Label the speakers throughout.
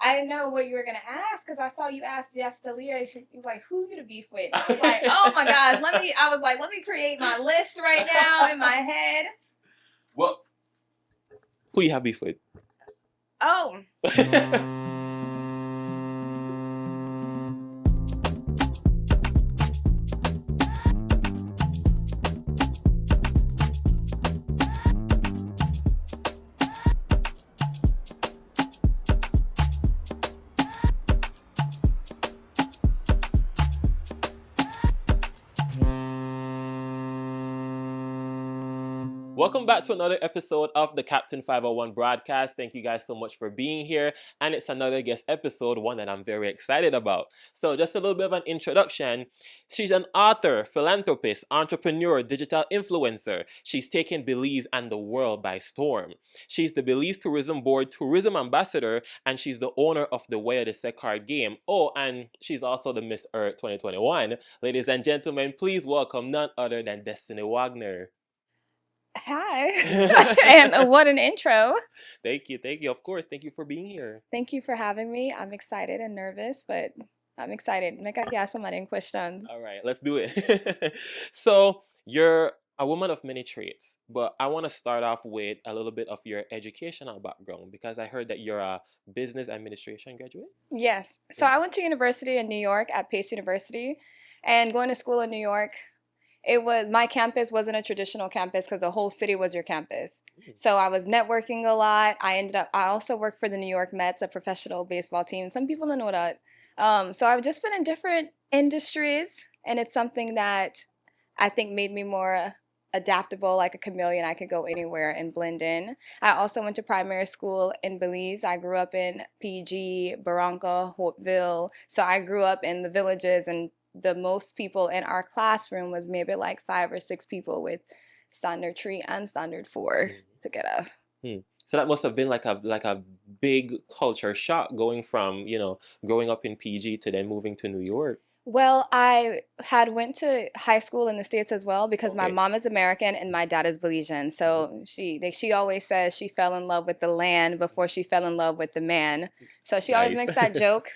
Speaker 1: I didn't know what you were going to ask because I saw you ask Leah. She was like, who you to beef with? I was like, oh my gosh, let me create my list right now in my head.
Speaker 2: Well, who do you have beef with?
Speaker 1: Oh.
Speaker 2: Welcome back to another episode of the Captain 501 broadcast. Thank you guys so much for being here. And it's another guest episode, one that I'm very excited about. So just a little bit of an introduction. She's an author, philanthropist, entrepreneur, digital influencer. She's taken Belize and the world by storm. She's the Belize Tourism Board Tourism Ambassador, and she's the owner of the Waya de Se card game. Oh, and she's also the Miss Earth 2021. Ladies and gentlemen, please welcome none other than Destiny Wagner.
Speaker 1: Hi. And what an intro.
Speaker 2: Thank you. Of course, thank you for being here.
Speaker 1: Thank you for having me. I'm excited and nervous, but I'm excited. Me ask somebody questions.
Speaker 2: All right, let's do it. So, you're a woman of many traits, but I want to start off with a little bit of your educational background because I heard that you're a business administration graduate.
Speaker 1: Yes. So I went to university in New York at Pace University, and going to school in New York, my campus wasn't a traditional campus because the whole city was your campus. So I was networking a lot. I also worked for the New York Mets, a professional baseball team. Some people don't know that. So I've just been in different industries, and it's something that I think made me more adaptable, like a chameleon. I could go anywhere and blend in. I also went to primary school in Belize. I grew up in PG, Barranca, Hopeville. So I grew up in the villages, and the most people in our classroom was maybe like 5 or 6 people with standard 3 and standard 4 together.
Speaker 2: So that must have been like a big culture shock going from, growing up in PG to then moving to New York.
Speaker 1: Well, I had went to high school in the States as well because my mom is American and my dad is Belizean. So she always says she fell in love with the land before she fell in love with the man. So she always makes that joke.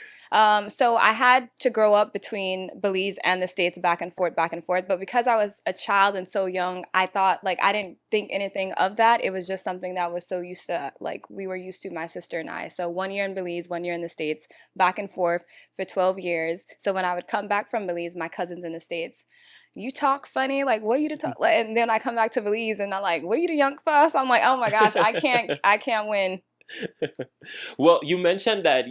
Speaker 1: So I had to grow up between Belize and the States back and forth. But because I was a child and so young, I thought, I didn't think anything of that. It was just something that was so used to, we were used to, my sister and I. So 1 year in Belize, 1 year in the States, back and forth for 12 years. So when I would come back from Belize, my cousins in the States, you talk funny, what you to talk? And then I come back to Belize and I'm like, what you the young fuss? I'm like, oh my gosh, I can't win.
Speaker 2: Well, you mentioned that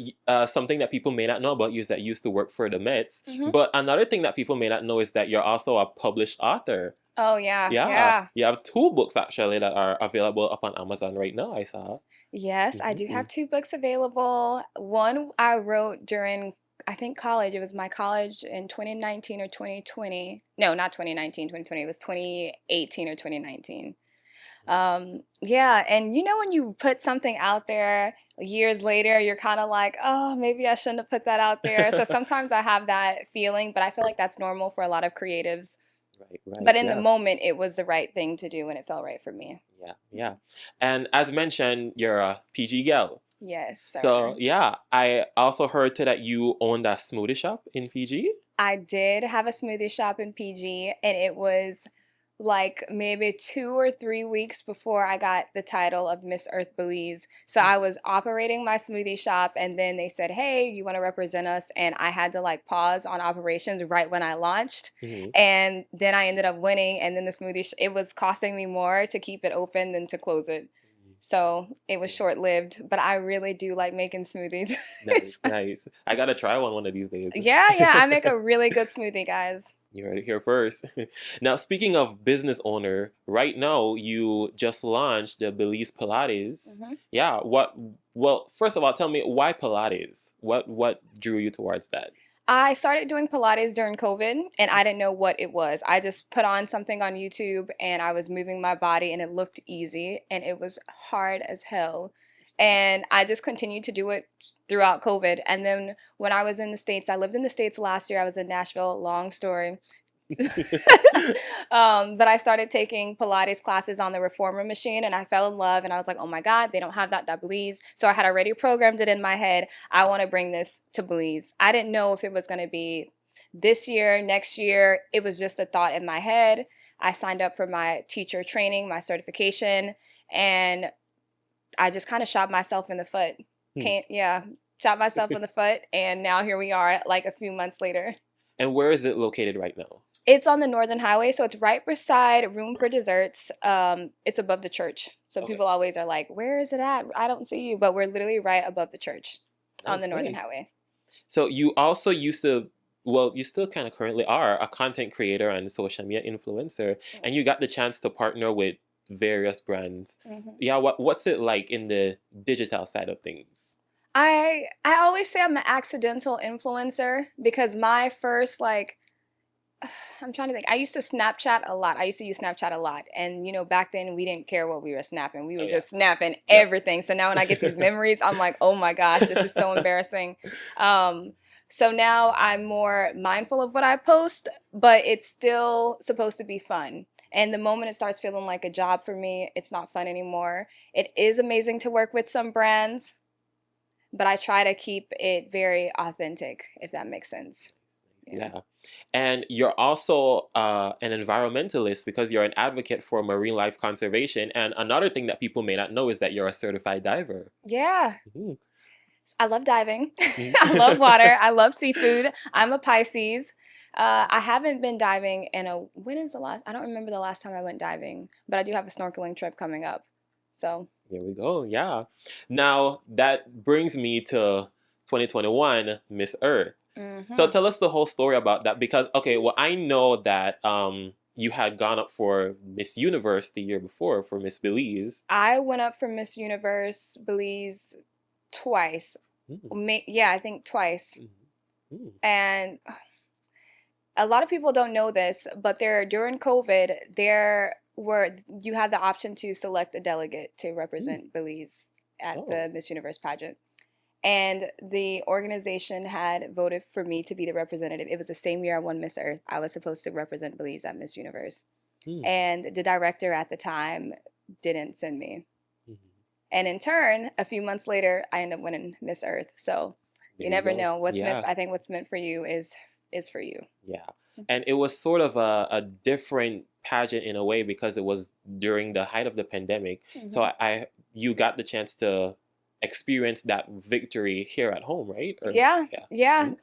Speaker 2: something that people may not know about you is that you used to work for the Mets. But another thing that people may not know is that you're also a published author.
Speaker 1: Oh, yeah.
Speaker 2: You have 2 books, actually, that are available up on Amazon right now, I saw.
Speaker 1: Yes, I do have 2 books available. One I wrote during, I think, college. It was my college in 2019 or 2020. No, not 2019, 2020. It was 2018 or 2019. Yeah, and when you put something out there years later, you're kind of like, oh, maybe I shouldn't have put that out there. So sometimes I have that feeling, but I feel like that's normal for a lot of creatives.
Speaker 2: Right.
Speaker 1: But in the moment, it was the right thing to do and it felt right for me.
Speaker 2: Yeah. And as mentioned, you're a PG gal.
Speaker 1: Yes, sir.
Speaker 2: So, I also heard that you owned a smoothie shop in PG.
Speaker 1: I did have a smoothie shop in PG, and it was maybe 2 or 3 weeks before I got the title of Miss Earth Belize. So I was operating my smoothie shop, and then they said, hey, you want to represent us? And I had to pause on operations right when I launched. And then I ended up winning, and then the smoothie, it was costing me more to keep it open than to close it. So it was short-lived, but I really do like making smoothies.
Speaker 2: Nice. I got to try one of these days.
Speaker 1: Yeah, I make a really good smoothie, guys.
Speaker 2: You heard it here first. Now, speaking of business owner, right now you just launched the Belize Pilates. Yeah. Well, first of all, tell me, why Pilates? What drew you towards that?
Speaker 1: I started doing Pilates during COVID, and I didn't know what it was. I just put on something on YouTube, and I was moving my body, and it looked easy, and it was hard as hell. And I just continued to do it throughout COVID. And then when I was in the States, I lived in the States last year. I was in Nashville, long story. But I started taking Pilates classes on the reformer machine, and I fell in love, and I was like, oh my God, they don't have that at Belize. So I had already programmed it in my head. I want to bring this to Belize. I didn't know if it was going to be this year, next year. It was just a thought in my head. I signed up for my teacher training, my certification, and I just kind of shot myself in the foot. Shot myself in the foot, and now here we are, like a few months later.
Speaker 2: And where is it located right now?
Speaker 1: It's on the Northern Highway, so it's right beside Room for Desserts. It's above the church. So people always are like, where is it at? I don't see you. But we're literally right above the church on the Northern Highway.
Speaker 2: So you also used to, well, you still kind of currently are a content creator and social media influencer, and you got the chance to partner with various brands. Yeah, what's it like in the digital side of things?
Speaker 1: I always say I'm an accidental influencer because my first, like, I'm trying to think. I used to Snapchat a lot. I used to use Snapchat a lot. And, you know, back then we didn't care what we were snapping. We were just snapping everything. So now when I get these memories, I'm like, oh my gosh, this is so embarrassing. So now I'm more mindful of what I post, but it's still supposed to be fun. And the moment it starts feeling like a job for me, it's not fun anymore. It is amazing to work with some brands, but I try to keep it very authentic, if that makes sense.
Speaker 2: Yeah. And you're also an environmentalist because you're an advocate for marine life conservation. And another thing that people may not know is that you're a certified diver.
Speaker 1: Yeah. I love diving. I love water. I love seafood. I'm a Pisces. I haven't been diving in I don't remember the last time I went diving, but I do have a snorkeling trip coming up. So
Speaker 2: there we go. Yeah. Now that brings me to 2021 Miss Earth. So tell us the whole story about that because, I know that you had gone up for Miss Universe the year before for Miss Belize.
Speaker 1: I went up for Miss Universe Belize twice. I think twice. And a lot of people don't know this, but during COVID, you had the option to select a delegate to represent Belize at the Miss Universe pageant. And the organization had voted for me to be the representative. It was the same year I won Miss Earth. I was supposed to represent Belize at Miss Universe. And the director at the time didn't send me. And in turn, a few months later, I ended up winning Miss Earth. So you never know what's meant. I think what's meant for you is for you. Yeah.
Speaker 2: And it was sort of a different pageant in a way because it was during the height of the pandemic. So you got the chance to experience that victory here at home, right?
Speaker 1: Yeah.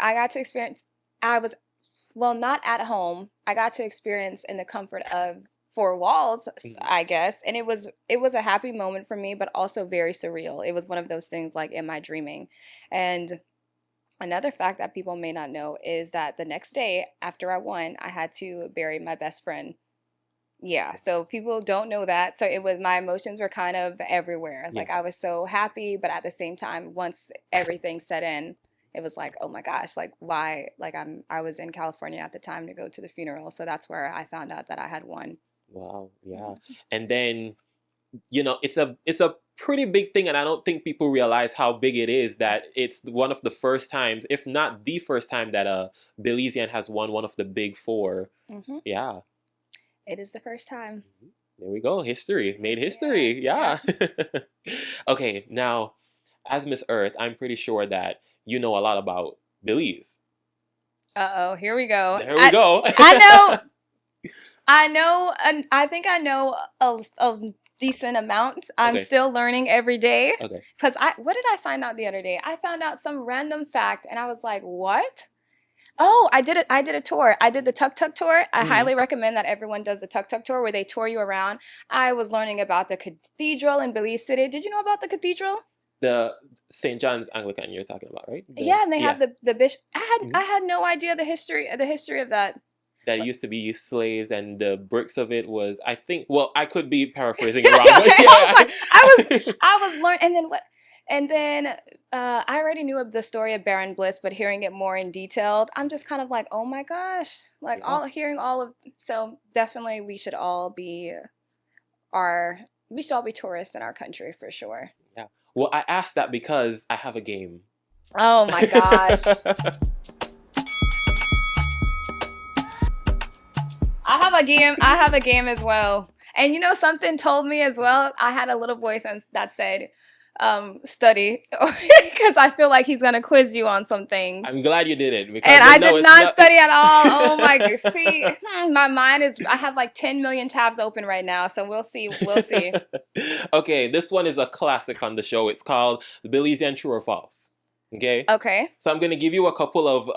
Speaker 1: I got to experience. Not at home. I got to experience in the comfort of four walls, I guess. And it was a happy moment for me, but also very surreal. It was one of those things like, am I dreaming? And another fact that people may not know is that the next day after I won, I had to bury my best friend. Yeah, so people don't know that. So my emotions were kind of everywhere. Like I was so happy, but at the same time, once everything set in, it was like, oh my gosh, like why? Like I was in California at the time to go to the funeral. So that's where I found out that I had won.
Speaker 2: Wow, yeah. And then, it's a pretty big thing, and I don't think people realize how big it is that it's one of the first times, if not the first time, that a Belizean has won one of the big four. Yeah.
Speaker 1: It is the first time.
Speaker 2: There we go. History. Made history. Yeah. Okay, now, as Miss Earth, I'm pretty sure that you know a lot about Belize.
Speaker 1: Uh-oh, here we go.
Speaker 2: There we go.
Speaker 1: I know, and I think I know a decent amount. I'm still learning every day.
Speaker 2: Okay.
Speaker 1: Because what did I find out the other day? I found out some random fact, and I was like, what? Oh, I did a tour. I did the Tuk Tuk tour. I highly recommend that everyone does the Tuk Tuk tour where they tour you around. I was learning about the cathedral in Belize City. Did you know about the cathedral?
Speaker 2: The St. John's Anglican you're talking about, right?
Speaker 1: And they have the bishop. I had no idea the history of that.
Speaker 2: That it used to be slaves, and the bricks of it was, I think. Well, I could be paraphrasing it wrong. But
Speaker 1: I was learning, and then what? And then I already knew of the story of Baron Bliss, but hearing it more in detail, I'm just kind of like, oh my gosh, like so definitely we should all be tourists in our country for sure.
Speaker 2: Yeah. Well, I asked that because I have a game.
Speaker 1: Oh my gosh. I have a game. I have a game as well. And you know, something told me as well. I had a little voice that said, study, because I feel like he's gonna quiz you on some things.
Speaker 2: I'm glad you did it because
Speaker 1: And I
Speaker 2: no,
Speaker 1: did
Speaker 2: it's
Speaker 1: not study at all. Oh my! See, my mind is. I have like 10 million tabs open right now, so we'll see. We'll see.
Speaker 2: Okay, this one is a classic on the show. It's called the Belizean True or False. Okay.
Speaker 1: Okay.
Speaker 2: So I'm gonna give you a couple of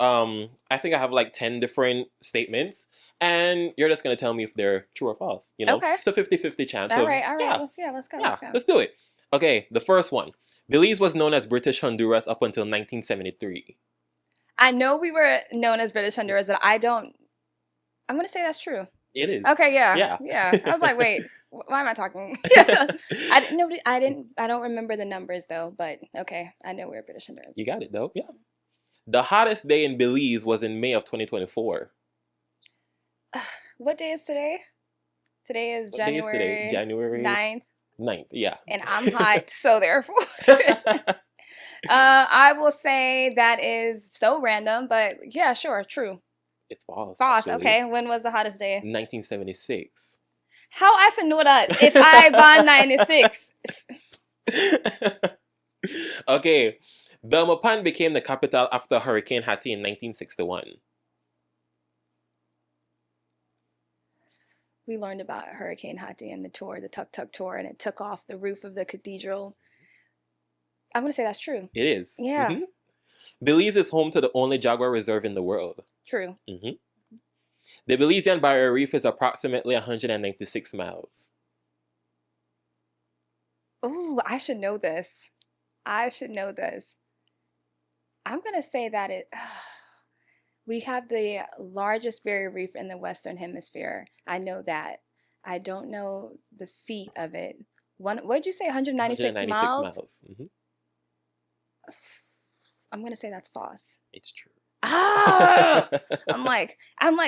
Speaker 2: I think I have like 10 different statements, and you're just gonna tell me if they're true or false. You know,
Speaker 1: Okay.
Speaker 2: it's a 50-50 chance.
Speaker 1: All
Speaker 2: of,
Speaker 1: right. All right.
Speaker 2: Yeah,
Speaker 1: Let's go. Let's go.
Speaker 2: yeah,
Speaker 1: Let's go.
Speaker 2: let's do it. Okay, the first one. Belize was known as British Honduras up until 1973.
Speaker 1: I know we were known as British Honduras, but I don't. I'm gonna say that's true.
Speaker 2: It is.
Speaker 1: Okay. Yeah.
Speaker 2: Yeah.
Speaker 1: Yeah. I was like, wait. Why am I talking? I didn't. Nobody. I didn't. I don't remember the numbers though. But okay. I know we're British Honduras.
Speaker 2: You got it though. Yeah. The hottest day in Belize was in May of 2024.
Speaker 1: What day is today? Today is
Speaker 2: What day is today? January
Speaker 1: 9th.
Speaker 2: 9th. Yeah.
Speaker 1: And I'm hot, so therefore. I will say that is so random, but yeah, sure, true.
Speaker 2: It's false.
Speaker 1: False.
Speaker 2: Actually.
Speaker 1: Okay. When was the hottest day?
Speaker 2: 1976.
Speaker 1: How I for know that if I born 96?
Speaker 2: Okay. Belmopan became the capital after Hurricane Hattie in 1961.
Speaker 1: We learned about Hurricane Hattie and the tour, the Tuk Tuk tour, and it took off the roof of the cathedral. I'm gonna say that's true.
Speaker 2: It is.
Speaker 1: Yeah.
Speaker 2: Mm-hmm. Belize is home to the only jaguar reserve in the world.
Speaker 1: True.
Speaker 2: Mm-hmm. The Belizean Barrier Reef is approximately 196 miles.
Speaker 1: Ooh, I should know this. I should know this. I'm gonna say that we have the largest barrier reef in the Western Hemisphere. I know that. I don't know the feet of it. What did you say? 196 miles?
Speaker 2: Mm-hmm.
Speaker 1: I'm gonna say that's false.
Speaker 2: It's true.
Speaker 1: Ah! I'm like,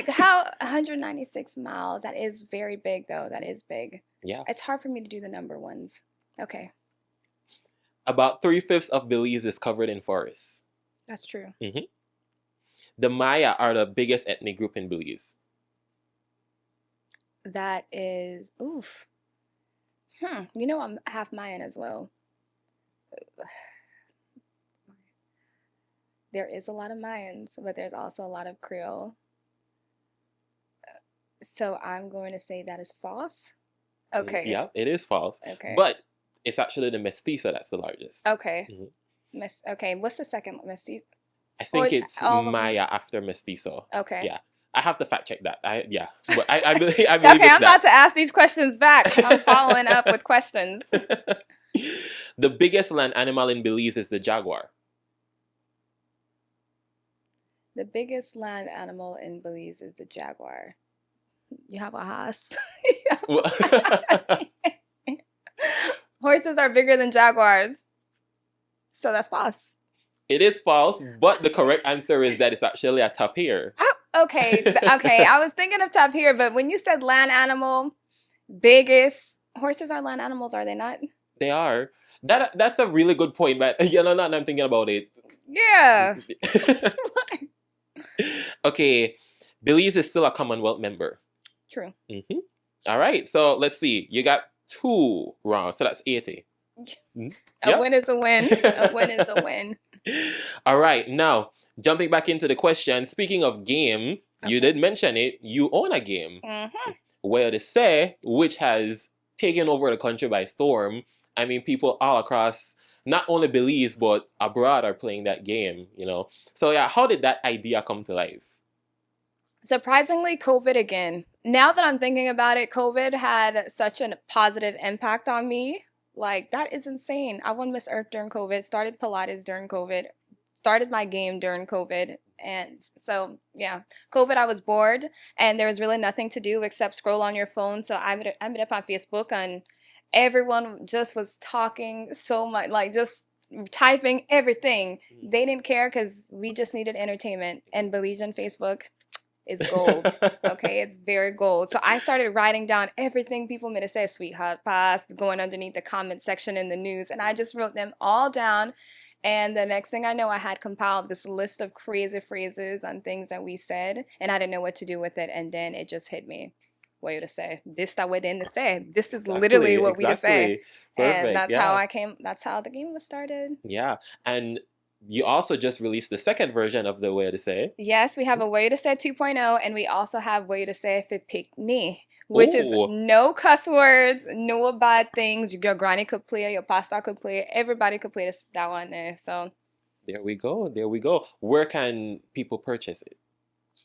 Speaker 1: how 196 miles? That is very big, though. That is big.
Speaker 2: Yeah.
Speaker 1: It's hard for me to do the number ones. Okay.
Speaker 2: About 3/5 of Belize is covered in forests.
Speaker 1: That's true.
Speaker 2: Mm-hmm. The Maya are the biggest ethnic group in Belize.
Speaker 1: That is, oof. You know, I'm half Mayan as well. There is a lot of Mayans, but there's also a lot of Creole. So I'm going to say that is false. Okay.
Speaker 2: Yeah, it is false.
Speaker 1: Okay.
Speaker 2: But it's actually the Mestizo that's the largest.
Speaker 1: Okay.
Speaker 2: Mm-hmm.
Speaker 1: Okay. What's the second Mestizo?
Speaker 2: I think it's Maya after Mestizo.
Speaker 1: Okay.
Speaker 2: Yeah. I have to fact check that. But I believe
Speaker 1: okay,
Speaker 2: it's
Speaker 1: I'm about to ask these questions back. I'm following up with questions.
Speaker 2: The biggest land animal in Belize is the jaguar.
Speaker 1: The biggest land animal in Belize is the jaguar. You have a horse. Horses are bigger than jaguars. So that's false.
Speaker 2: It is false, but the correct answer is that it's actually a tapir.
Speaker 1: Oh, okay. Okay. I was thinking of tapir, but when you said land animal, biggest, horses are land animals, are they not?
Speaker 2: They are. That's a really good point, but now that I'm thinking about it.
Speaker 1: Yeah.
Speaker 2: Okay. Belize is still a Commonwealth member.
Speaker 1: True.
Speaker 2: Mm-hmm. All right. So let's see. You got 2 wrong. So that's 80.
Speaker 1: A win is a win. A win is a win.
Speaker 2: All right. Now, jumping back into the question. Speaking of game, you did mention it. You own a game.
Speaker 1: Mm-hmm.
Speaker 2: Where to say, which has taken over the country by storm. I mean, people all across, not only Belize, but abroad are playing that game, you know. So yeah, how did that idea come to life?
Speaker 1: Surprisingly, COVID again. Now that I'm thinking about it, COVID had such a positive impact on me. Like, that is insane. I won Miss Earth during COVID, started Pilates during COVID, started my game during COVID. And so, yeah, COVID, I was bored and there was really nothing to do except scroll on your phone. So I ended up on Facebook and everyone just was talking so much, like just typing everything. They didn't care because we just needed entertainment. And Belizean Facebook is gold. Okay, it's very gold. So I started writing down everything people made to say, sweetheart past, going underneath the comment section in the news. And I just wrote them all down. And the next thing I know, I had compiled this list of crazy phrases and things that we said, and I didn't know what to do with it. And then it just hit me. What you to say? This that we're in to say. This is literally
Speaker 2: Exactly,
Speaker 1: what we to say.
Speaker 2: exactly.
Speaker 1: And
Speaker 2: Perfect.
Speaker 1: that's how
Speaker 2: Yeah.
Speaker 1: I came. That's how the game was started.
Speaker 2: Yeah. And you also just released the second version of the way to say.
Speaker 1: Yes, we have a way to say 2.0, and we also have way to say if it pick me, which is
Speaker 2: Oh,
Speaker 1: no cuss words, no bad things. Your granny could play, your pasta could play, everybody could play that one there. So.
Speaker 2: there we go. There we go. Where can people purchase it?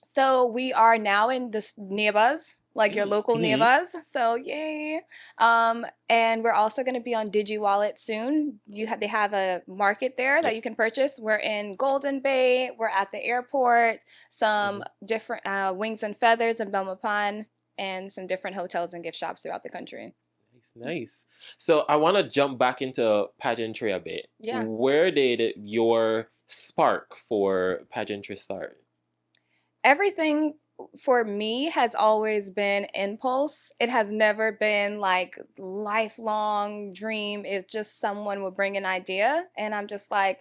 Speaker 1: So we are now in the neighbors, like your local
Speaker 2: Mm-hmm.
Speaker 1: neighbors. So yay! And we're also going to be on DigiWallet soon. They have a market there that
Speaker 2: Yep.
Speaker 1: you can purchase. We're in Golden Bay. We're at the airport. Some
Speaker 2: Mhm.
Speaker 1: different Wings and Feathers in Belmopan, and some different hotels and gift shops throughout the country.
Speaker 2: Nice, nice. So I want to jump back into pageantry a bit.
Speaker 1: Yeah.
Speaker 2: Where did your spark for pageantry start?
Speaker 1: Everything for me has always been impulse. It has never been like lifelong dream. It's just someone will bring an idea and I'm just like,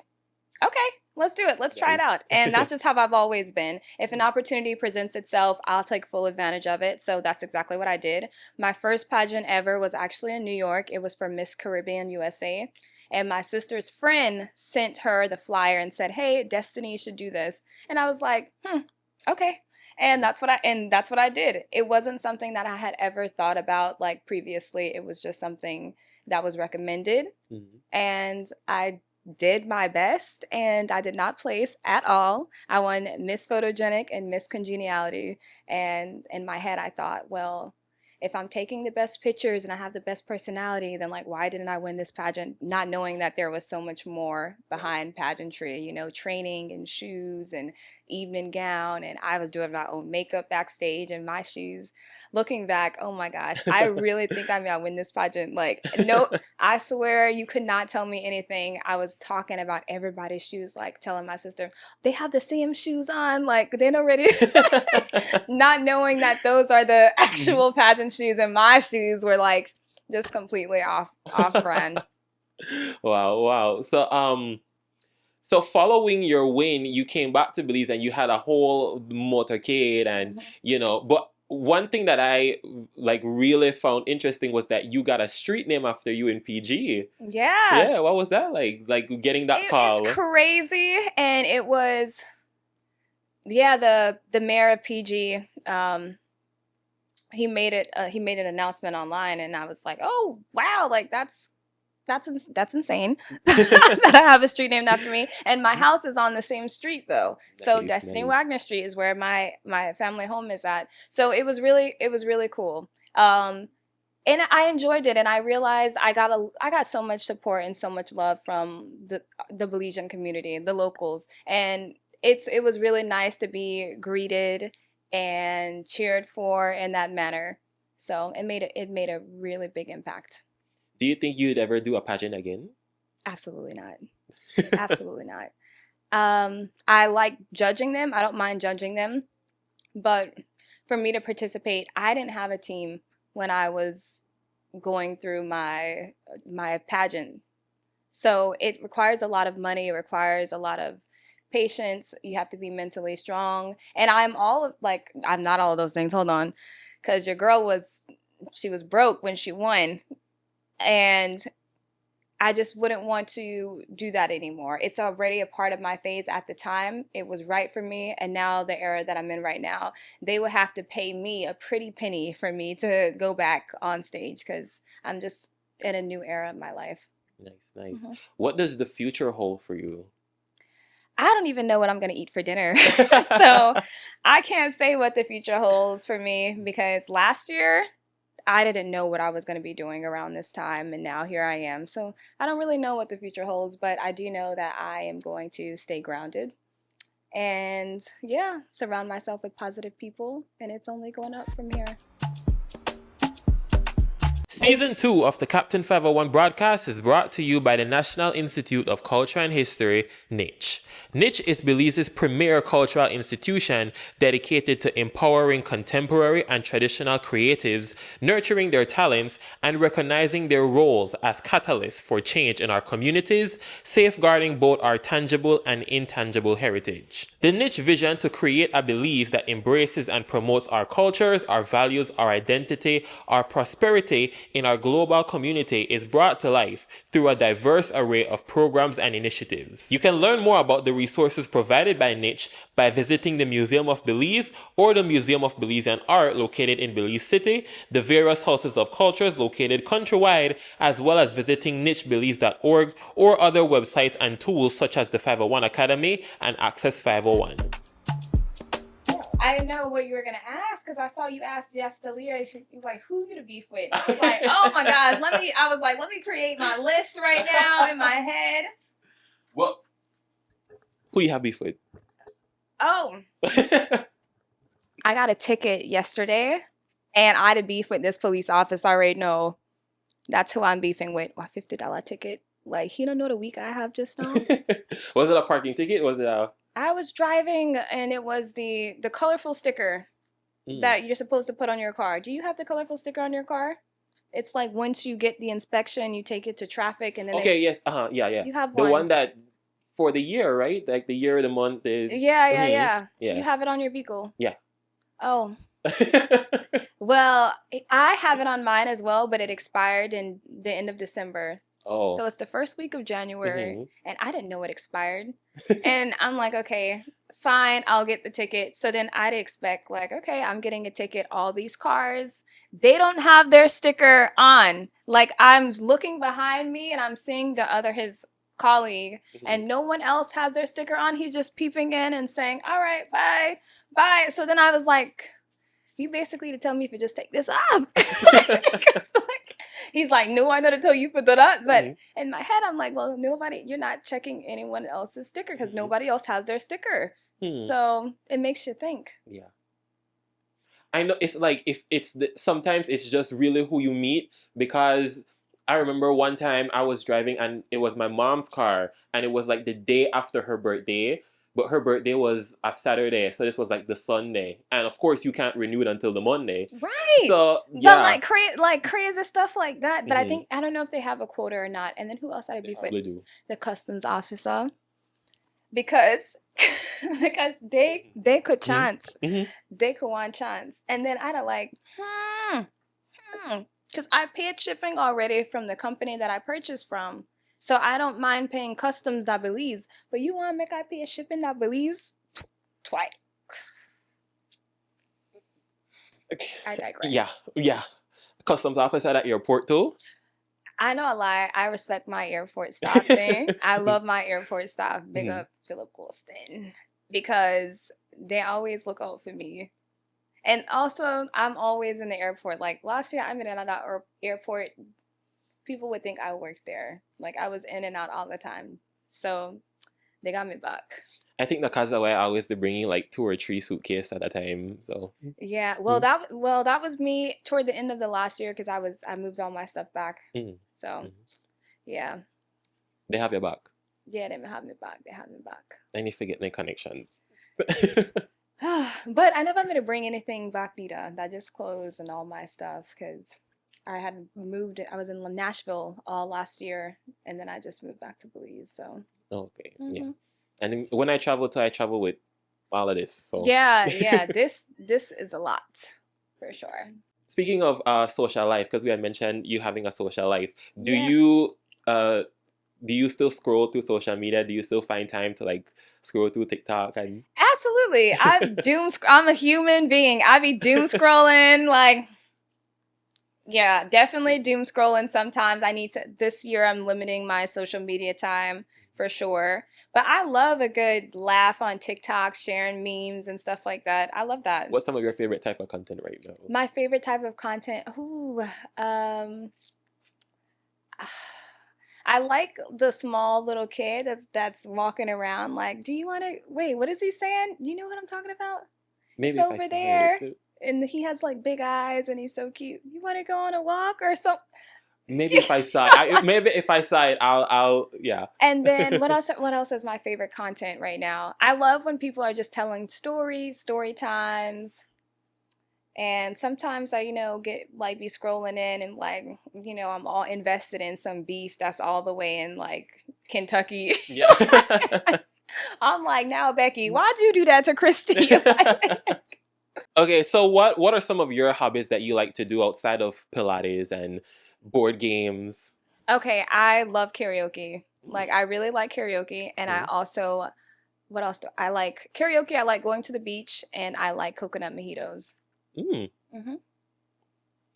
Speaker 1: okay, let's do it. Let's try it
Speaker 2: Nice.
Speaker 1: out. And that's just how I've always been. If an opportunity presents itself, I'll take full advantage of it. So that's exactly what I did. My first pageant ever was actually in New York. It was for Miss Caribbean USA. And my sister's friend sent her the flyer and said, "Hey, Destiny should do this." And I was like, okay. And that's what I did. It wasn't something that I had ever thought about like previously. It was just something that was recommended,
Speaker 2: Mhm.
Speaker 1: and I did my best, and I did not place at all. I won Miss Photogenic and Miss Congeniality, and in my head I thought, well, if I'm taking the best pictures and I have the best personality, then like why didn't I win this pageant? Not knowing that there was so much more behind pageantry, training and shoes and evening gown, and I was doing my own makeup backstage and my shoes. Looking back, oh my gosh, I really think I'm gonna win this pageant. Like, no, I swear you could not tell me anything. I was talking about everybody's shoes, like telling my sister, they have the same shoes on, like they're not ready. Not knowing that those are the actual pageant shoes and my shoes were like just completely off brand.
Speaker 2: Wow, wow. So following your win, you came back to Belize and you had a whole motorcade and but one thing that I like really found interesting was that you got a street name after you in PG.
Speaker 1: Yeah.
Speaker 2: Yeah, what was that like? Like getting that
Speaker 1: It's
Speaker 2: call.
Speaker 1: crazy, and it was, yeah, the mayor of PG, he made an announcement online, and I was like, oh wow, like that's insane that I have a street named after me, and my house is on the same street though. So
Speaker 2: Nice,
Speaker 1: Destiny
Speaker 2: nice.
Speaker 1: Wagner Street is where my family home is at. So it was really cool. And I enjoyed it, and I realized I got so much support and so much love from the Belizean community, the locals, and it was really nice to be greeted and cheered for in that manner. So it made a really big impact.
Speaker 2: Do you think you'd ever do a pageant again?
Speaker 1: Absolutely not. Absolutely not. I like judging them. I don't mind judging them, but for me to participate, I didn't have a team when I was going through my pageant. So it requires a lot of money, it requires a lot of patience. You have to be mentally strong. And I'm not all of those things. Hold on. Cuz your girl she was broke when she won, and I just wouldn't want to do that anymore. It's already a part of my phase at the time. It was right for me. And now, the era that I'm in right now, they would have to pay me a pretty penny for me to go back on stage because I'm just in a new era of my life.
Speaker 2: Nice, nice.
Speaker 1: Mhm.
Speaker 2: What does the future hold for you?
Speaker 1: I don't even know what I'm going to eat for dinner. So I can't say what the future holds for me because last year, I didn't know what I was going to be doing around this time, and now here I am. So I don't really know what the future holds, but I do know that I am going to stay grounded and, yeah, surround myself with positive people, and it's only going up from here.
Speaker 2: Season 2 of the Captain 501 broadcast is brought to you by the National Institute of Culture and History, NICH. NICH is Belize's premier cultural institution dedicated to empowering contemporary and traditional creatives, nurturing their talents, and recognizing their roles as catalysts for change in our communities, safeguarding both our tangible and intangible heritage. The NICH vision to create a Belize that embraces and promotes our cultures, our values, our identity, our prosperity in our global community is brought to life through a diverse array of programs and initiatives. You can learn more about the resources provided by NICH by visiting the Museum of Belize or the Museum of Belizean Art located in Belize City, the various houses of cultures located countrywide, as well as visiting nichbelize.org or other websites and tools such as the 501 Academy and Access 501.
Speaker 1: I didn't know what you were going to ask because I saw you ask Leah. She was like, who you to beef with? I was like, oh my gosh, let me create my list right now in my head.
Speaker 2: Well, who do you have beef with?
Speaker 1: Oh. I got a ticket yesterday and I had a beef with this police officer. I already know that's who I'm beefing with. My $50 ticket. Like, he don't know the week I have just now.
Speaker 2: Was it a parking ticket? Was it a...
Speaker 1: I was driving and it was the colorful sticker that you're supposed to put on your car. Do you have the colorful sticker on your car? It's like once you get the inspection, you take it to traffic and then
Speaker 2: yes, yeah.
Speaker 1: You have
Speaker 2: the
Speaker 1: one.
Speaker 2: one that for the year, right? Like the year, the month is...
Speaker 1: Yeah. You have it on your vehicle.
Speaker 2: Yeah.
Speaker 1: Oh. Well, I have it on mine as well, but it expired in the end of December.
Speaker 2: Oh.
Speaker 1: So it's the first week of January, and I didn't know it expired. And I'm like, okay, fine, I'll get the ticket. So then I'd expect, like, okay, I'm getting a ticket. All these cars, they don't have their sticker on. Like, I'm looking behind me, and I'm seeing his colleague, and no one else has their sticker on. He's just peeping in and saying, all right, bye. So then I was like... You basically to tell me if you just take this off. He's like, no, I know to tell you for that. But in my head, I'm like, well, you're not checking anyone else's sticker because nobody else has their sticker. So it makes you think.
Speaker 2: Yeah. I know it's like sometimes it's just really who you meet, because I remember one time I was driving and it was my mom's car and it was like the day after her birthday. But her birthday was a Saturday, so this was like the Sunday. And of course, you can't renew it until the Monday.
Speaker 1: Right.
Speaker 2: So, yeah.
Speaker 1: But crazy stuff like that. But I don't know if they have a quota or not. And then who else had to beef with? The customs officer. Because they could chance. They could want chance. And then I'd have like, because I paid shipping already from the company that I purchased from. So I don't mind paying customs that Belize, but you want to make I pay a shipping that Belize twice? I digress.
Speaker 2: Yeah. Customs officer at airport too?
Speaker 1: I know a lie. I respect my airport staff thing. I love my airport staff. Big up Philip Golston. Because they always look out for me. And also, I'm always in the airport. Like last year, I'm in and out of airport. People would think I worked there. Like, I was in and out all the time. So, they got me back.
Speaker 2: I think because of why I always bringing like 2 or 3 suitcases at a time. So
Speaker 1: yeah, well, that was me toward the end of the last year because I moved all my stuff back. So, yeah.
Speaker 2: They have your back.
Speaker 1: Yeah, they have me back.
Speaker 2: And you forget my connections.
Speaker 1: But I never meant to bring anything back, Nita. That just clothes and all my stuff because I had moved. I was in Nashville all last year, and then I just moved back to Belize. So
Speaker 2: okay, yeah. And when I travel with all of this. So
Speaker 1: yeah. This is a lot for sure.
Speaker 2: Speaking of social life, because we had mentioned you having a social life, do you still scroll through social media? Do you still find time to like scroll through TikTok? And
Speaker 1: absolutely, I'm a human being. I be doom scrolling like. Yeah, definitely doom scrolling sometimes. This year I'm limiting my social media time for sure. But I love a good laugh on TikTok, sharing memes and stuff like that. I love that.
Speaker 2: What's some of your favorite type of content right now?
Speaker 1: My favorite type of content? I like the small little kid that's walking around like, do you want to, wait, what is he saying? You know what I'm talking about?
Speaker 2: Maybe
Speaker 1: it's over there. And he has like big eyes and he's so cute. You want to go on a walk or something?
Speaker 2: Maybe if I saw it, maybe if I saw it, yeah.
Speaker 1: And then what else? What else is my favorite content right now? I love when people are just telling stories, story times. And sometimes I, get like be scrolling in and like, I'm all invested in some beef that's all the way in like Kentucky.
Speaker 2: Yeah.
Speaker 1: I'm like, now Becky, why'd you do that to Christy?
Speaker 2: Okay, so what are some of your hobbies that you like to do outside of Pilates and board games?
Speaker 1: Okay, I love karaoke. Like I really like karaoke, and I also, what else do I like? Karaoke. I like going to the beach, and I like coconut mojitos.
Speaker 2: Mm.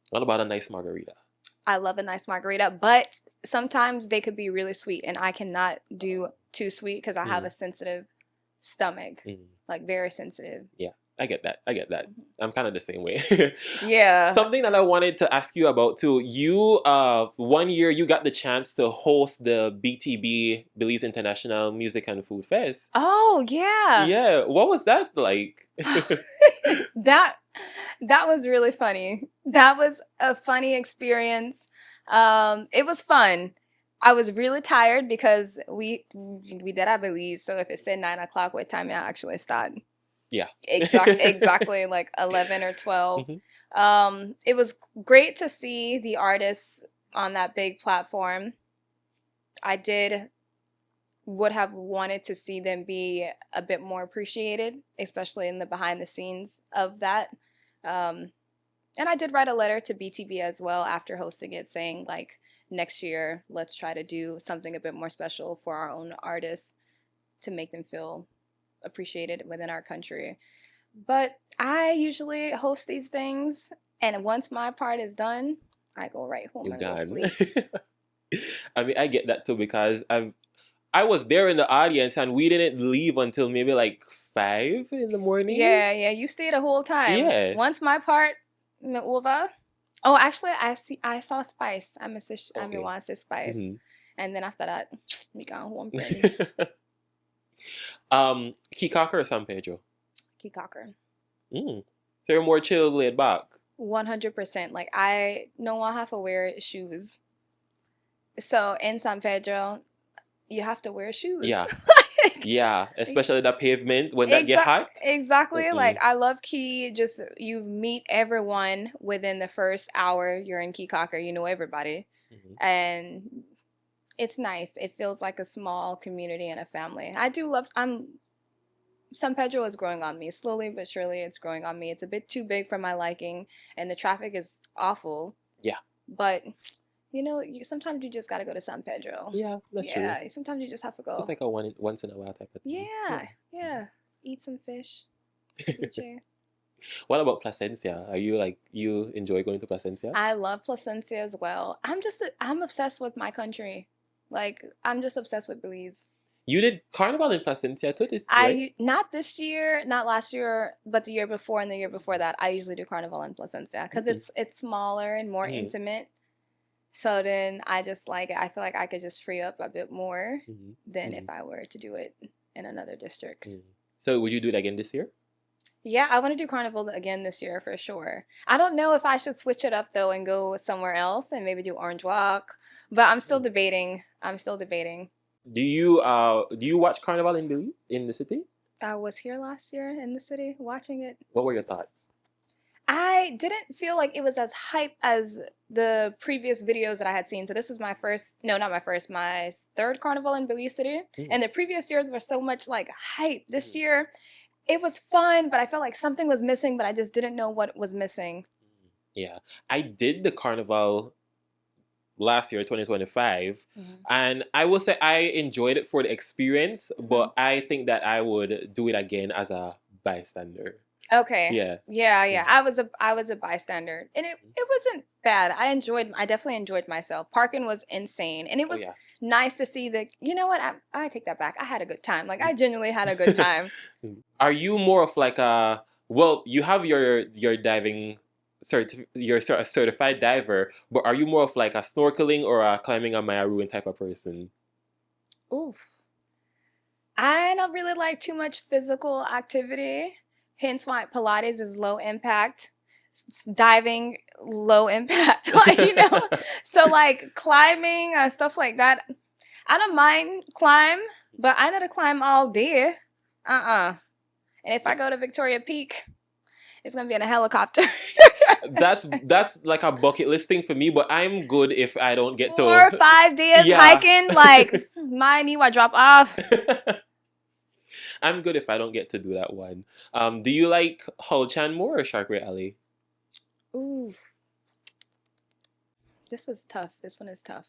Speaker 2: What about a nice margarita?
Speaker 1: I love a nice margarita, but sometimes they could be really sweet, and I cannot do too sweet because I have a sensitive stomach, like very sensitive.
Speaker 2: Yeah, I get that. I'm kind of the same way.
Speaker 1: Yeah.
Speaker 2: Something that I wanted to ask you about too. You, 1 year you got the chance to host the BTB, Belize International Music and Food Fest.
Speaker 1: Oh yeah.
Speaker 2: Yeah. What was that like?
Speaker 1: That was really funny. That was a funny experience. It was fun. I was really tired because we did our Belize. So if it said 9 o'clock, what time I actually start?
Speaker 2: Yeah.
Speaker 1: Exactly like 11 or 12. It was great to see the artists on that big platform. I would have wanted to see them be a bit more appreciated, especially in the behind the scenes of that. And I did write a letter to BTB as well after hosting it saying like next year let's try to do something a bit more special for our own artists to make them feel appreciated within our country. But I usually host these things, and once my part is done, I go right home and go sleep.
Speaker 2: I mean, I get that too because I was there in the audience and we didn't leave until maybe like 5 in the morning.
Speaker 1: Yeah, you stayed the whole time.
Speaker 2: Yeah.
Speaker 1: Once my part over. Oh, actually, I saw Spice. I'm want to say Spice, and then after that, we got home.
Speaker 2: Kikaka or San Pedro?
Speaker 1: Kikaka.
Speaker 2: So you're more chill, laid back.
Speaker 1: 100%. Like I don't have to wear shoes. So in San Pedro, you have to wear shoes.
Speaker 2: Yeah. Yeah, especially the pavement when that get hot.
Speaker 1: Exactly. Like I love Key. Just you meet everyone within the first hour you're in Kikaka. You know everybody, and it's nice. It feels like a small community and a family. I do love. San Pedro is growing on me slowly but surely. It's growing on me. It's a bit too big for my liking, and the traffic is awful.
Speaker 2: Yeah,
Speaker 1: but. Sometimes you just gotta go to San Pedro.
Speaker 2: Yeah, that's true.
Speaker 1: Yeah, sometimes you just have to go.
Speaker 2: It's like a once in a while type of thing.
Speaker 1: Yeah. Eat some fish.
Speaker 2: What about Placencia? Are you enjoy going to Placencia?
Speaker 1: I love Placencia as well. I'm obsessed with my country. Like I'm just obsessed with Belize.
Speaker 2: You did Carnival in Placencia too?
Speaker 1: Not this year, not last year, but the year before and the year before that. I usually do Carnival in Placencia because it's smaller and more intimate. So then I just like it. I feel like I could just free up a bit more than if I were to do it in another district.
Speaker 2: So would you do it again this year?
Speaker 1: Yeah, I want to do Carnival again this year for sure. I don't know if I should switch it up though and go somewhere else and maybe do Orange Walk, but I'm still debating.
Speaker 2: Do you watch Carnival in the city?
Speaker 1: I was here last year in the city watching it.
Speaker 2: What were your thoughts?
Speaker 1: I didn't feel like it was as hype as the previous videos that I had seen. So this is my third Carnival in Belize City. And the previous years were so much like hype. This year, it was fun, but I felt like something was missing, but I just didn't know what was missing.
Speaker 2: Yeah. I did the Carnival last year, 2025, and I will say I enjoyed it for the experience, but I think that I would do it again as a bystander.
Speaker 1: Okay.
Speaker 2: Yeah.
Speaker 1: I was a bystander, and it wasn't bad. I definitely enjoyed myself. Parking was insane, and it was nice to see that. You know what? I take that back. I had a good time. Like I genuinely had a good time.
Speaker 2: Are you more of like you have your diving you're a certified diver, but are you more of like a snorkeling or a climbing a Maya ruin type of person?
Speaker 1: Oof. I don't really like too much physical activity. Hence why Pilates is low impact, diving low impact, like, you know. So like climbing, stuff like that. I don't mind climb, but I know to climb all day. And if I go to Victoria Peak, it's gonna be in a helicopter.
Speaker 2: That's like a bucket list thing for me, but I'm good if I don't get
Speaker 1: 4 or
Speaker 2: to.
Speaker 1: 5 days
Speaker 2: Yeah.
Speaker 1: hiking, like my knee will drop off.
Speaker 2: I'm good if I don't get to do that one. Do you like Hull Chan more or Shark Ray Alley?
Speaker 1: Ooh, this was tough. This one is tough.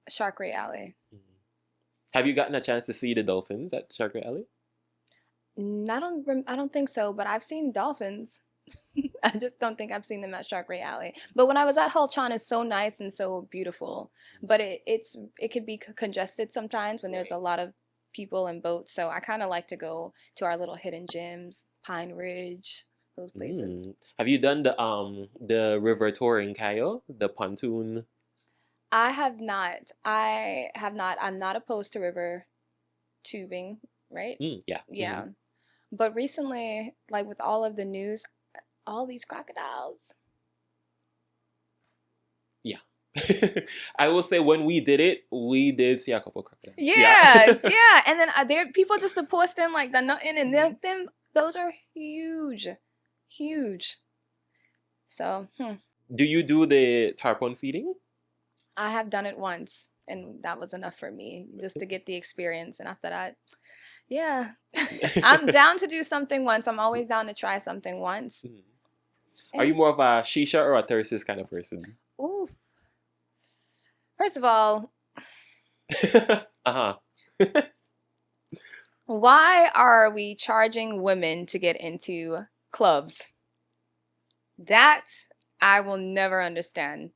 Speaker 1: Shark Ray Alley.
Speaker 2: Have you gotten a chance to see the dolphins at Shark Ray Alley?
Speaker 1: I don't think so, but I've seen dolphins. I just don't think I've seen them at Shark Ray Alley. But when I was at Hull Chan, it's so nice and so beautiful. But it could be congested sometimes when there's a lot of people and boats. So I kind of like to go to our little hidden gems, Pine Ridge, those places.
Speaker 2: Have you done the river tour in Cayo, the pontoon?
Speaker 1: I have not. I'm not opposed to river tubing, right?
Speaker 2: Yeah.
Speaker 1: Yeah. But recently, like with all of the news, all these crocodiles.
Speaker 2: Yeah. I will say when we did see a couple crocodiles.
Speaker 1: Yes, yeah. And then there people just posting like the nothing, and them those are huge, huge. So,
Speaker 2: Do you do the tarpon feeding?
Speaker 1: I have done it once, and that was enough for me just to get the experience. And after that, yeah, I'm down to do something once. I'm always down to try something once.
Speaker 2: Are you more of a shisha or a tersis kind of person?
Speaker 1: Ooh. First of all, why are we charging women to get into clubs? That I will never understand.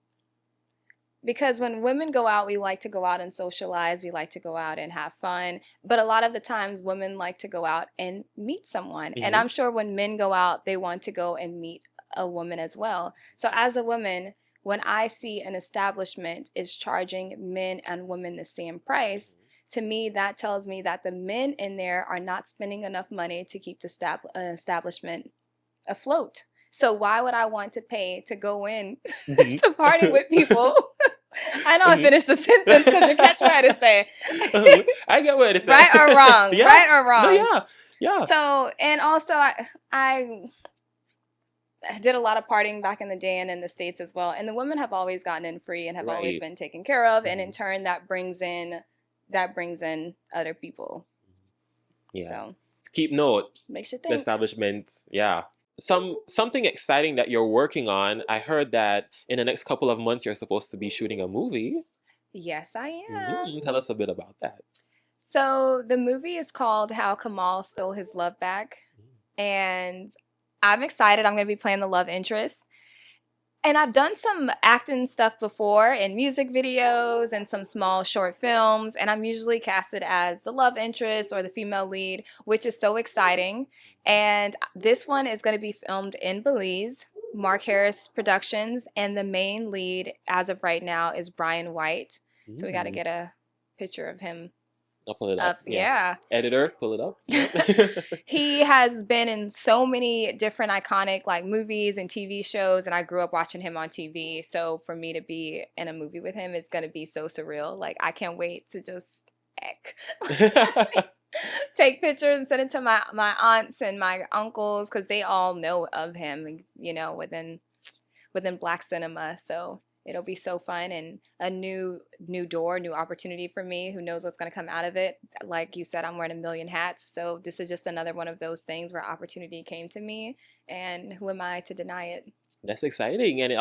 Speaker 1: Because when women go out, we like to go out and socialize. We like to go out and have fun. But a lot of the times, women like to go out and meet someone. And I'm sure when men go out, they want to go and meet a woman as well. So as a woman, when I see an establishment is charging men and women the same price, to me, that tells me that the men in there are not spending enough money to keep the establishment afloat. So why would I want to pay to go in to party with people? I know I finished the sentence because you catch what I had to say.
Speaker 2: I get what it is.
Speaker 1: Right or wrong?
Speaker 2: Yeah.
Speaker 1: Right or wrong?
Speaker 2: No, yeah.
Speaker 1: So, and also I did a lot of partying back in the day and in the States as well. And the women have always gotten in free and have always been taken care of. And in turn, that brings in other people.
Speaker 2: Yeah.
Speaker 1: So
Speaker 2: keep note.
Speaker 1: Makes you think.
Speaker 2: Establishments. Yeah. Something exciting that you're working on. I heard that in the next couple of months you're supposed to be shooting a movie.
Speaker 1: Yes, I am.
Speaker 2: Tell us a bit about that.
Speaker 1: So the movie is called How Kamal Stole His Love Back. And I'm excited. I'm going to be playing the love interest. And I've done some acting stuff before in music videos and some small short films. And I'm usually casted as the love interest or the female lead, which is so exciting. And this one is going to be filmed in Belize, Mark Harris Productions. And the main lead, as of right now, is Brian White. So we got to get a picture of him.
Speaker 2: I'll pull it up.
Speaker 1: Yeah.
Speaker 2: Editor, pull it up.
Speaker 1: He has been in so many different iconic like movies and TV shows, and I grew up watching him on TV. So for me to be in a movie with him is going to be so surreal. Like I can't wait to just take pictures and send it to my aunts and my uncles because they all know of him, you know, within Black cinema. So it'll be so fun and a new opportunity for me. Who knows what's going to come out of it? Like you said, I'm wearing a million hats. So this is just another one of those things where opportunity came to me, and who am I to deny it?
Speaker 2: That's exciting, and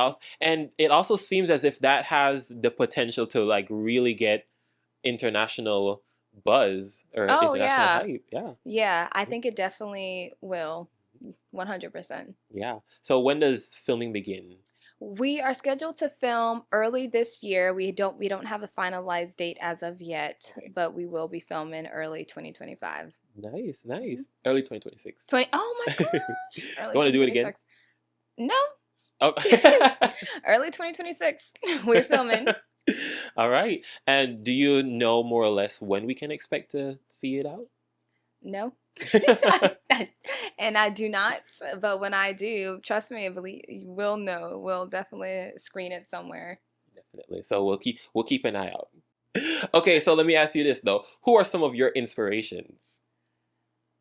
Speaker 2: it also seems as if that has the potential to like really get international buzz or international hype.
Speaker 1: Yeah, I think it definitely will. 100%.
Speaker 2: Yeah. So when does filming begin?
Speaker 1: We are scheduled to film early this year. We don't have a finalized date as of yet, but we will be filming early 2025.
Speaker 2: Nice. Early 2026.
Speaker 1: Oh my gosh.
Speaker 2: You want to do it again?
Speaker 1: No.
Speaker 2: Oh.
Speaker 1: Early 2026. We're filming.
Speaker 2: All right. And do you know more or less when we can expect to see it out?
Speaker 1: No. And I do not. But when I do, trust me, believe you will know. We'll definitely screen it somewhere.
Speaker 2: Definitely. So we'll keep an eye out. Okay, so let me ask you this though. Who are some of your inspirations?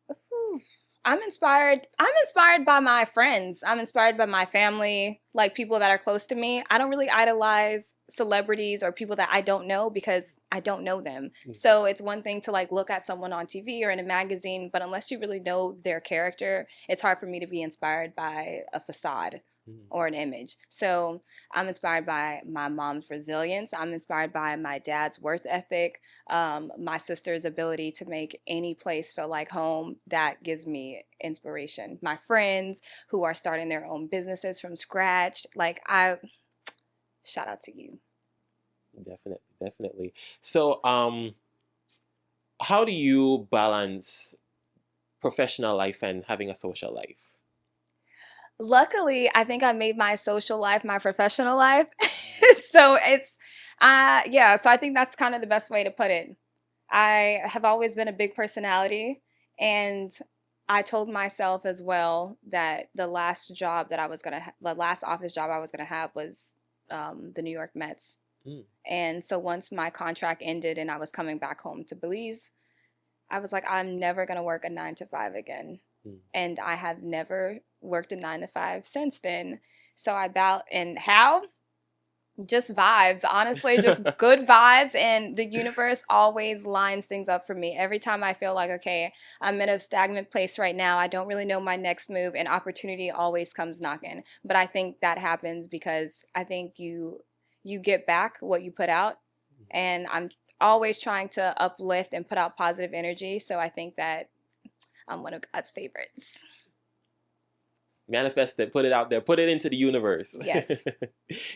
Speaker 1: Whew. I'm inspired by my friends. I'm inspired by my family, like people that are close to me. I don't really idolize celebrities or people that I don't know because I don't know them. So it's one thing to like look at someone on TV or in a magazine, but unless you really know their character, it's hard for me to be inspired by a facade or an image. So I'm inspired by my mom's resilience. I'm inspired by my dad's work ethic, my sister's ability to make any place feel like home. That gives me inspiration. My friends who are starting their own businesses from scratch. Like, I shout out to you.
Speaker 2: Definitely, definitely. So, how do you balance professional life and having a social life?
Speaker 1: Luckily, I think I made my social life my professional life. So it's, yeah, so I think that's kind of the best way to put it. I have always been a big personality, and I told myself as well that the last office job I was gonna have was the New York Mets.
Speaker 2: Mm.
Speaker 1: And so once my contract ended and I was coming back home to Belize, I was like, I'm never gonna work a 9 to 5 again.
Speaker 2: Mm.
Speaker 1: And I have never worked a 9 to 5 since then. So I bow and how? Just vibes, honestly, just good vibes. And the universe always lines things up for me. Every time I feel like, okay, I'm in a stagnant place right now, I don't really know my next move, and opportunity always comes knocking. But I think that happens because I think you get back what you put out, and I'm always trying to uplift and put out positive energy. So I think that I'm one of God's favorites.
Speaker 2: Manifest it, put it out there, put it into the universe.
Speaker 1: Yes.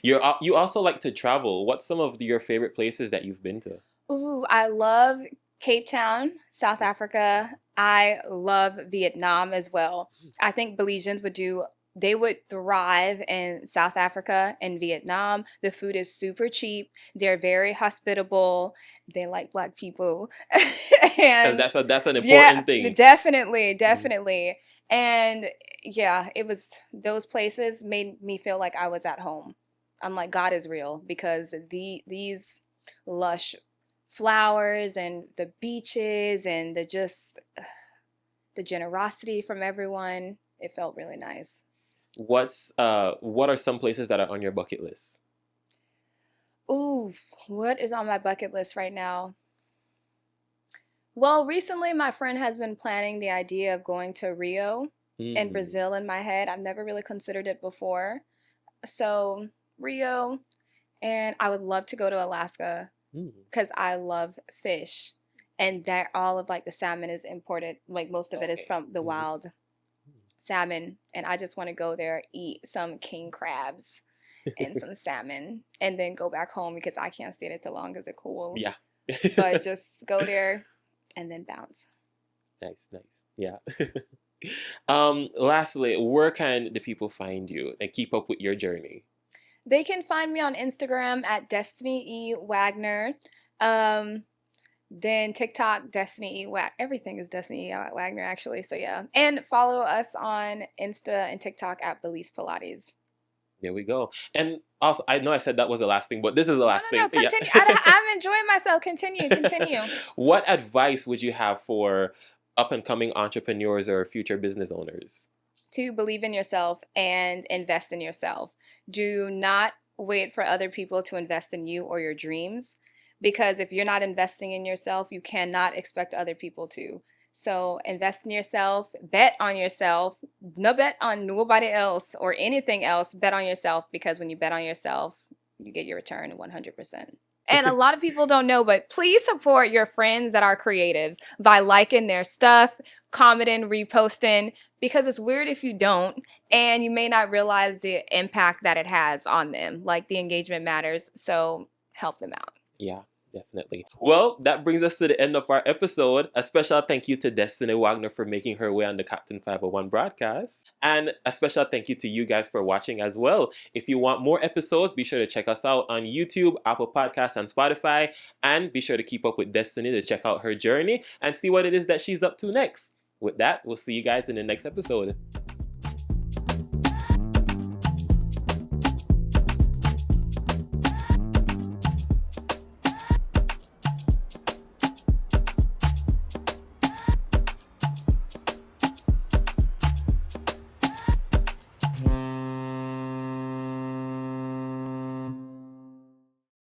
Speaker 2: You also like to travel. What's some of your favorite places that you've been to?
Speaker 1: Ooh, I love Cape Town, South Africa. I love Vietnam as well. I think Belizeans they would thrive in South Africa and Vietnam. The food is super cheap. They're very hospitable. They like black people.
Speaker 2: Because
Speaker 1: And
Speaker 2: that's an
Speaker 1: yeah,
Speaker 2: important thing.
Speaker 1: definitely, definitely. And yeah, it was those places made me feel like I was at home. I'm like, God is real because these lush flowers and the beaches and the generosity from everyone, it felt really nice.
Speaker 2: What are some places that are on your bucket list?
Speaker 1: Ooh, what is on my bucket list right now? Well, recently my friend has been planning the idea of going to Rio in
Speaker 2: Mm.
Speaker 1: Brazil in my head. I've never really considered it before. So, Rio, and I would love to go to Alaska
Speaker 2: Mm.
Speaker 1: because I love fish. And that all of like the salmon is imported, like most of it is
Speaker 2: Okay.
Speaker 1: from the wild salmon. And I just want to go there, eat some king crabs and some salmon, and then go back home because I can't stay there too long because it's cool.
Speaker 2: Yeah.
Speaker 1: But just go there and then bounce.
Speaker 2: Nice, nice. Yeah. Lastly, where can the people find you and keep up with your journey?
Speaker 1: They can find me on Instagram at Destiny E. Wagner. Um, then TikTok, Destiny E. Everything is Destiny E. Wagner, actually. So yeah. And follow us on Insta and TikTok at Belize Pilates.
Speaker 2: There we go. And also, I know I said that was the last thing, but this is the
Speaker 1: No,
Speaker 2: last
Speaker 1: no, no.
Speaker 2: thing. Yeah.
Speaker 1: Continue. I'm enjoying myself. Continue, continue.
Speaker 2: What advice would you have for up and coming entrepreneurs or future business owners?
Speaker 1: To believe in yourself and invest in yourself. Do not wait for other people to invest in you or your dreams, because if you're not investing in yourself, you cannot expect other people to. So invest in yourself, bet on yourself, no bet on nobody else or anything else, bet on yourself, because when you bet on yourself, you get your return 100%. And a lot of people don't know, but please support your friends that are creatives by liking their stuff, commenting, reposting, because it's weird if you don't, and you may not realize the impact that it has on them. Like, the engagement matters, so help them out.
Speaker 2: Yeah, Definitely. Well, that brings us to the end of our episode. A special thank you to Destiny Wagner for making her way on the Captain 501 broadcast. And a special thank you to you guys for watching as well. If you want more episodes, be sure to check us out on YouTube, Apple Podcasts, and Spotify. And be sure to keep up with Destiny to check out her journey and see what it is that she's up to next. With that, we'll see you guys in the next episode.